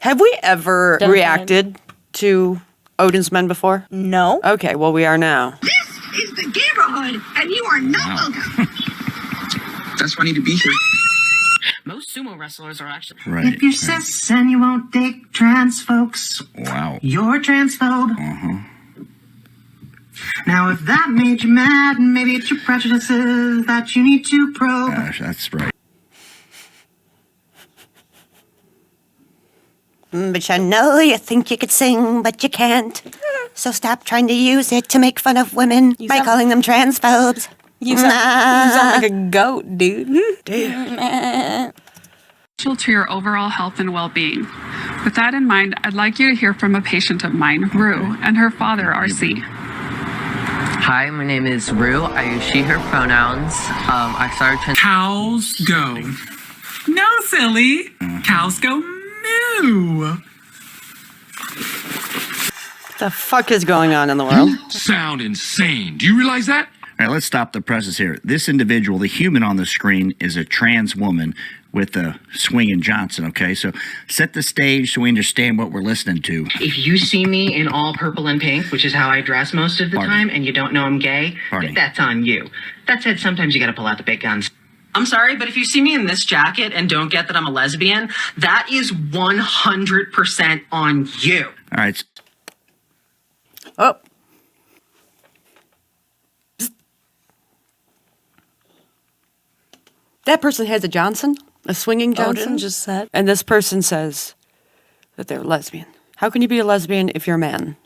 Have we ever reacted to Odin's Men before? No. Okay, well, we are now. This is the neighborhood, and you are not welcome. That's why I need to be here. Most sumo wrestlers are actually... Right. If you're cis and you won't date trans folks, Wow. you're transphobe. Uh-huh. Now, if that made you mad, maybe it's your prejudices that you need to probe. Gosh, that's right. But I know you think you could sing, but you can't. So stop trying to use it to make fun of women by calling them transphobes. You sound like a goat, dude. To your overall health and well-being. With that in mind, I'd like you to hear from a patient of mine, Rue, and her father, RC. Hi, my name is Rue. I use she, her pronouns. I started trans... Cows go. No, silly. Cows go moo. What the fuck is going on in the world? Sound insane. Do you realize that? All right, let's stop the presses here. This individual, the human on the screen, is a trans woman with a swinging Johnson, okay? So set the stage so we understand what we're listening to. If you see me in all purple and pink, which is how I dress most of the time, and you don't know I'm gay, that's on you. That said, sometimes you gotta pull out the big guns. I'm sorry, but if you see me in this jacket and don't get that I'm a lesbian, that is 100% on you. All right. Oh. That person has a Johnson, a swinging Johnson. Odin just said. And this person says that they're lesbian. How can you be a lesbian if you're a man?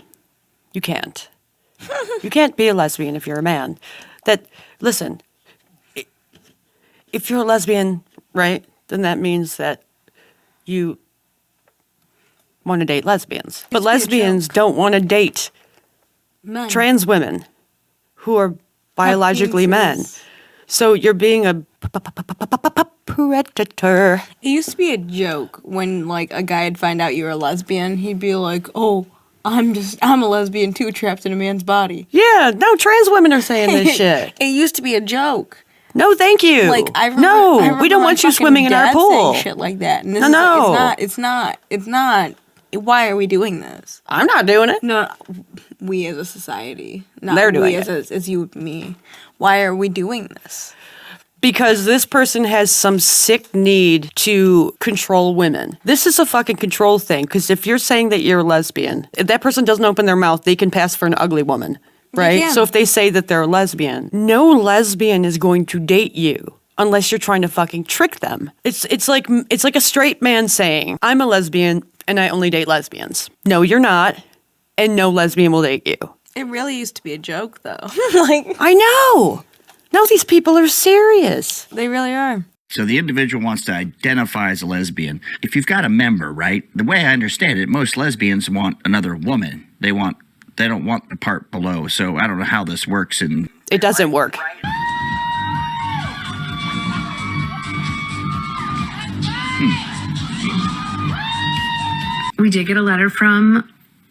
You can't. You can't be a lesbian if you're a man. Listen, if you're a lesbian, right, then that means that you want to date lesbians. But lesbians don't want to date trans women who are biologically men. So you're being a predator. It used to be a joke when, like, a guy would find out you were a lesbian. He'd be like, "Oh, I'm a lesbian too, trapped in a man's body." Yeah, no, trans women are saying this shit. It used to be a joke. No, thank you. Like, I we don't want you swimming in our pool. Shit like that. And It's not. Why are we doing this? I'm not doing it. No, we as a society. Not They're doing it. As you and me. Why are we doing this? Because this person has some sick need to control women. This is a fucking control thing. Because if you're saying that you're a lesbian, if that person doesn't open their mouth, they can pass for an ugly woman, right? So if they say that they're a lesbian, no lesbian is going to date you unless you're trying to fucking trick them. It's like a straight man saying, "I'm a lesbian and I only date lesbians." No, you're not, and no lesbian will date you. It really used to be a joke, though. I know. No, these people are serious. They really are. So the individual wants to identify as a lesbian. If you've got a member, right? The way I understand it, most lesbians want another woman. They don't want the part below. So I don't know how this works. And it doesn't work. We did get a letter from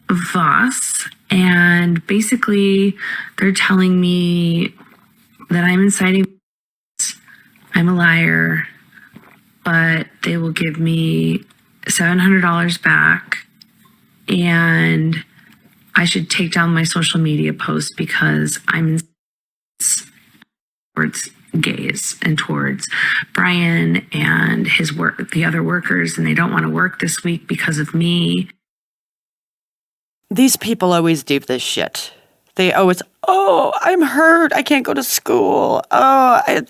Voss, and basically they're telling me that I'm inciting, I'm a liar, but they will give me $700 back, and I should take down my social media post because I'm towards gays and towards Brian and his work, the other workers, and they don't want to work this week because of me. These people always do this shit. They always, I'm hurt. I can't go to school. I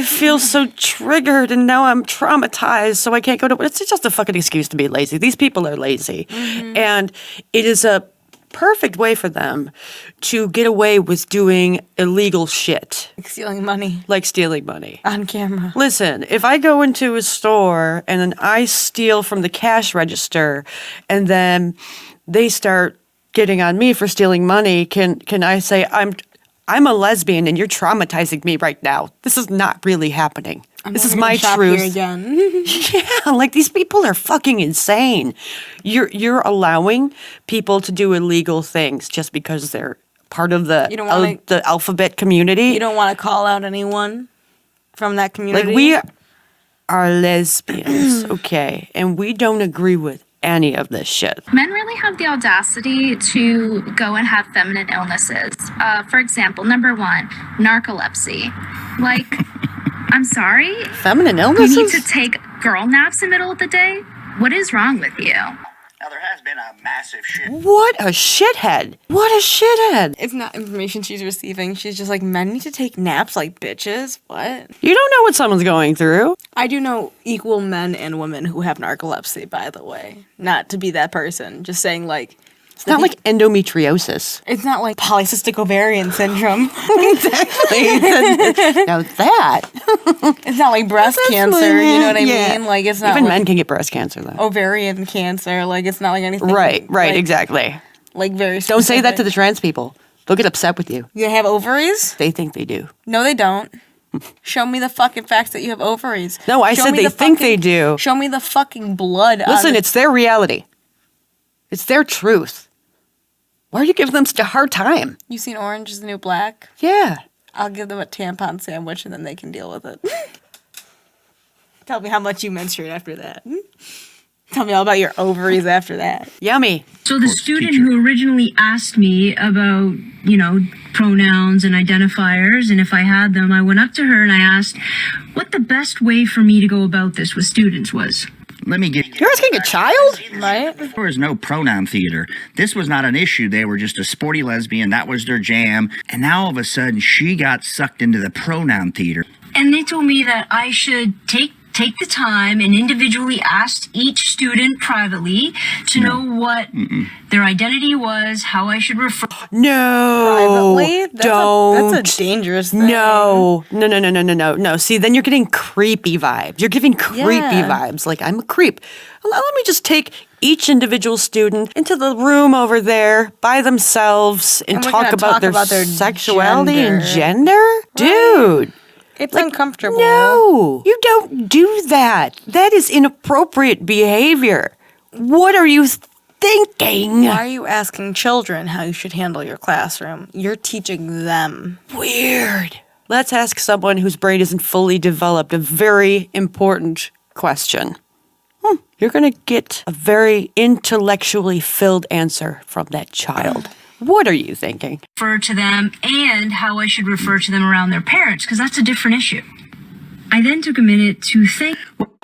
feel so triggered and now I'm traumatized, so I can't go to... It's just a fucking excuse to be lazy. These people are lazy. Mm-hmm. And it is a perfect way for them to get away with doing illegal shit. Like stealing money. Like stealing money. On camera. Listen, if I go into a store and then I steal from the cash register and then they start getting on me for stealing money, can I say I'm a lesbian and you're traumatizing me right now? This is not really happening. This is my truth. Here again. Yeah, like these people are fucking insane. You're allowing people to do illegal things just because they're part of the alphabet community. You don't want to call out anyone from that community. Like, we are lesbians, okay, and we don't agree with any of this shit. Men really have the audacity to go and have feminine illnesses. For example, number 1, narcolepsy. Like, I'm sorry? Feminine illnesses? You need to take girl naps in the middle of the day? What is wrong with you? Now, there has been a massive shift. What a shithead. What a shithead. It's not information she's receiving. She's just like, men need to take naps like bitches. What? You don't know what someone's going through. I do know equal men and women who have narcolepsy, by the way. Not to be that person. Just saying, like... It's not like endometriosis. It's not like polycystic ovarian syndrome. Exactly. Now that. It's not like breast cancer, you know what I mean? Like, it's not Even like men can get breast cancer, though. ovarian cancer. Like, it's not like anything. Right, like, exactly. Like, very Don't say that to specific. the trans people. They'll get upset with you. You have ovaries? They think they do. No, they don't. Show me the fucking facts that you have ovaries. No, I said they think they do. Show me the fucking blood. Listen, it's their reality. It's their truth. Why are you giving them such a hard time? You seen Orange is the New Black? Yeah. I'll give them a tampon sandwich and then they can deal with it. Tell me how much you menstruate after that. Tell me all about your ovaries after that. Yummy. So the student who originally asked me about, pronouns and identifiers, and if I had them, I went up to her and I asked what the best way for me to go about this with students was. Let me give You're asking a child? Right? There was no pronoun theater. This was not an issue. They were just a sporty lesbian. That was their jam. And now all of a sudden, she got sucked into the pronoun theater. And they told me that I should take the time and individually ask each student privately to know what their identity was, how I should refer. No. Privately? That's a dangerous thing. No. No. See, then you're getting creepy vibes. You're giving creepy vibes. Like, I'm a creep. Let me just take each individual student into the room over there by themselves and we're talk gonna about their about their sexuality and gender. gender? Dude. It's uncomfortable. No, you don't do that. That is inappropriate behavior. What are you thinking? Why are you asking children how you should handle your classroom? You're teaching them. Weird. Let's ask someone whose brain isn't fully developed a very important question. You're going to get a very intellectually filled answer from that child. What are you thinking? Refer to them and how I should refer to them around their parents, because that's a different issue. I then took a minute to think.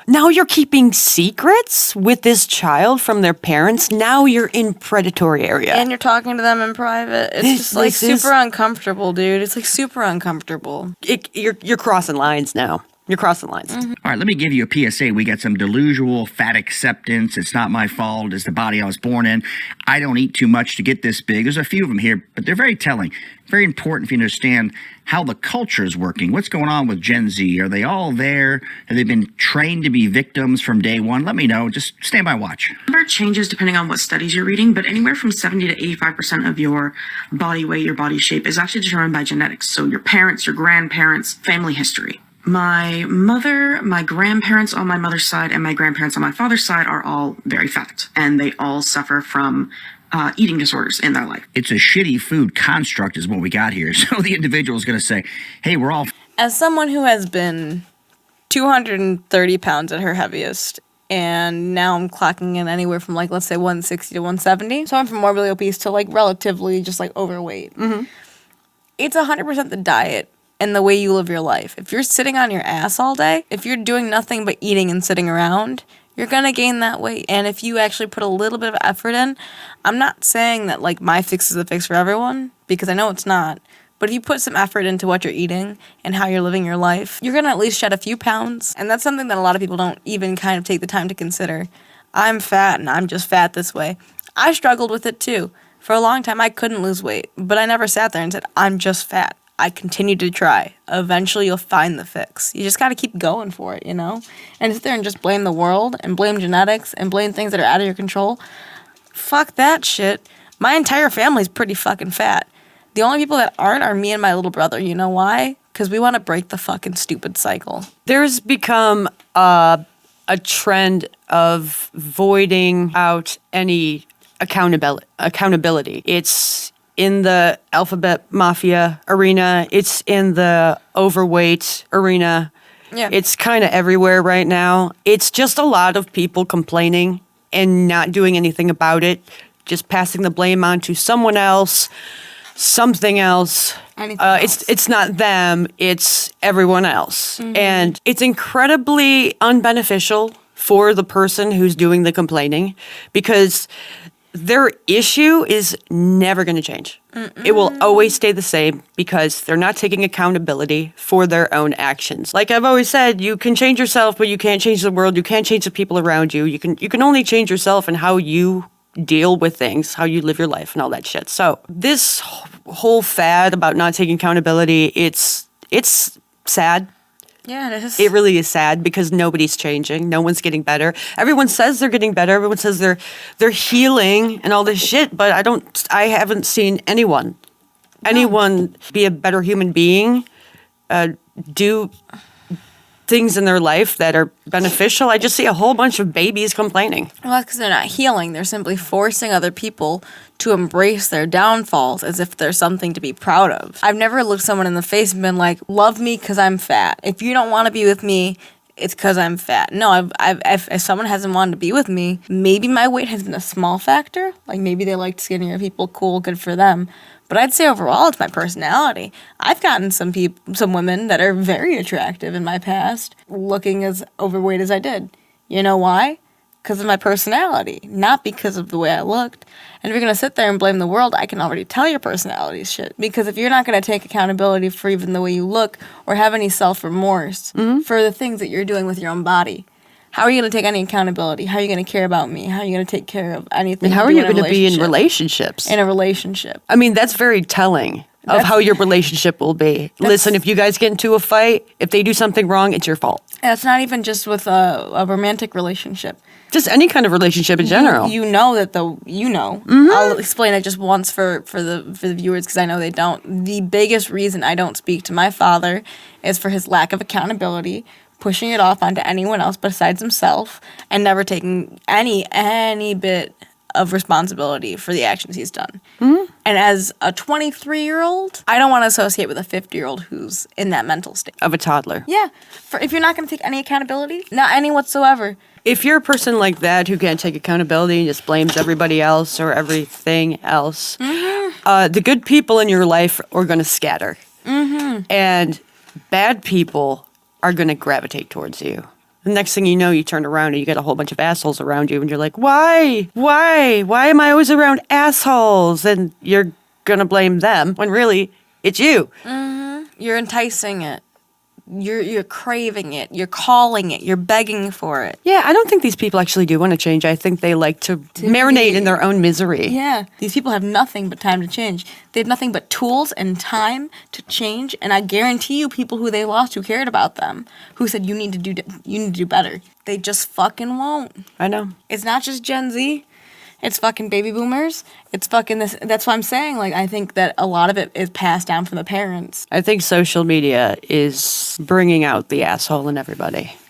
Now you're keeping secrets with this child from their parents? Now you're in predatory area. And you're talking to them in private. It's just like super uncomfortable, dude. It's like super uncomfortable. You're crossing lines now. You're crossing lines. All right, let me give you a PSA. We got some delusional fat acceptance. It's not my fault. It's the body I was born in. I don't eat too much to get this big. There's a few of them here, but they're very telling. Very important if you understand how the culture is working. What's going on with Gen Z? Are they all there? Have they been trained to be victims from day one? Let me know. Just stand by watch. Number changes depending on what studies you're reading, but anywhere from 70 to 85% of your body weight, your body shape is actually determined by genetics. So your parents, your grandparents, family history. My mother, my grandparents on my mother's side, and my grandparents on my father's side are all very fat, and they all suffer from eating disorders in their life. It's a shitty food construct is what we got here. So the individual is going to say, hey, we're all... As someone who has been 230 pounds at her heaviest, and now I'm clocking in anywhere from, like, let's say 160 to 170. So I'm from morbidly obese to, like, relatively just, like, overweight. It's 100% the diet and the way you live your life. If you're sitting on your ass all day, if you're doing nothing but eating and sitting around, you're going to gain that weight. And if you actually put a little bit of effort in, I'm not saying that, like, my fix is a fix for everyone, because I know it's not. But if you put some effort into what you're eating and how you're living your life, you're going to at least shed a few pounds. And that's something that a lot of people don't even kind of take the time to consider. I'm fat and I'm just fat this way. I struggled with it too. For a long time, I couldn't lose weight, but I never sat there and said, I'm just fat. I continued to try. Eventually, you'll find the fix. You just got to keep going for it, you know? And sit there and just blame the world and blame genetics and blame things that are out of your control. Fuck that shit. My entire family's pretty fucking fat. The only people that aren't are me and my little brother. You know why? Because we want to break the fucking stupid cycle. There's become a trend of voiding out any accountability. It's in the alphabet mafia arena. It's in the overweight arena. Yeah. It's kind of everywhere right now. It's just a lot of people complaining and not doing anything about it, just passing the blame on to someone else, something else. It's not them, it's everyone else. And it's incredibly unbeneficial for the person who's doing the complaining because their issue is never going to change. It will always stay the same because they're not taking accountability for their own actions. Like I've always said, you can change yourself, but you can't change the world. You can't change the people around you. You can only change yourself and how you deal with things, how you live your life and all that shit. So this whole fad about not taking accountability, it's sad. Yeah, it is. It really is sad because nobody's changing. No one's getting better. Everyone says they're getting better. Everyone says they're healing and all this shit, but I haven't seen anyone be a better human being, do things in their life that are beneficial. I just see a whole bunch of babies complaining. Well, that's because they're not healing. They're simply forcing other people to embrace their downfalls as if they're something to be proud of. I've never looked someone in the face and been like, love me because I'm fat. If you don't want to be with me, it's because I'm fat. No, if someone hasn't wanted to be with me, maybe my weight has been a small factor. Like maybe they liked skinnier people. Cool, good for them. But I'd say overall, it's my personality. I've gotten some women that are very attractive in my past, looking as overweight as I did. You know why? Because of my personality, not because of the way I looked. And if you're going to sit there and blame the world, I can already tell your personality is shit. Because if you're not going to take accountability for even the way you look or have any self-remorse for the things that you're doing with your own body, how are you going to take any accountability? How are you going to care about me? How are you going to take care of anything? And how are you going to be in relationships? In a relationship. I mean, that's very telling of how your relationship will be. Listen, if you guys get into a fight, if they do something wrong, it's your fault. And it's not even just with a romantic relationship. Just any kind of relationship in general. You know that I'll explain it just once for the viewers because I know they don't. The biggest reason I don't speak to my father is for his lack of accountability, pushing it off onto anyone else besides himself, and never taking any bit of responsibility for the actions he's done. And as a 23-year-old, I don't want to associate with a 50-year-old who's in that mental state. Of a toddler. Yeah. If you're not going to take any accountability, not any whatsoever. If you're a person like that who can't take accountability and just blames everybody else or everything else, the good people in your life are going to scatter. And bad people are going to gravitate towards you. The next thing you know, you turn around and you get a whole bunch of assholes around you and you're like, why? Why am I always around assholes? And you're going to blame them when really it's you. You're enticing it. You're craving it. You're calling it. You're begging for it. Yeah, I don't think these people actually do want to change. I think they like to marinate in their own misery. Yeah. These people have nothing but time to change. They have nothing but tools and time to change. And I guarantee you people who they lost who cared about them, who said you need to do better. They just fucking won't. I know. It's not just Gen Z. It's fucking baby boomers. It's fucking this. That's what I'm saying. Like, I think that a lot of it is passed down from the parents. I think social media is bringing out the asshole in everybody.